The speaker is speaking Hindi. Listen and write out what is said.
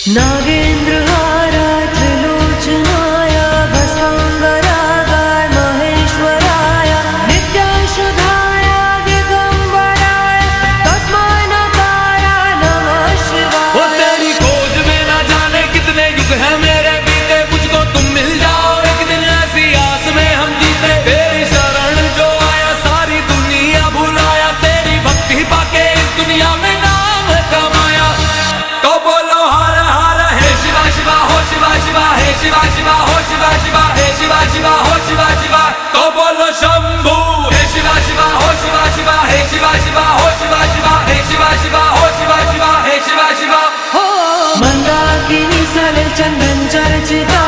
नागेन्द्रहाराय त्रिलोचनाय भस्मांगरागाय महेश्वराय नित्याशुधाय दिगंबराय तस्मै नकाराय नमः शिवाय। वो तेरी खोज में ना जाने कितने युग हैं मेरे बीते, मुझको तुम मिल जाओ एक दिन ऐसी आस में हम जीते। तेरी शरण जो आया सारी दुनिया भुलाया, तेरी भक्ति पाके इस दुनिया में नाम कमाया। तो बोलो हर हर हे शिवा शिवा हो शिवा शिवा हे शिवा शिवा हो शिवा शिवा हे शिवा शिवा हो शिवा शिवा। तो बोलो शंभू हे शिवा शिवा हो शिवा शिवा हे शिवा शिवा हो शिवा शिवा हे शिवा शिवा हो शिवा शिवा हे शिवा शिवा। मंदाकिनी सलिल चंदन चर्चिता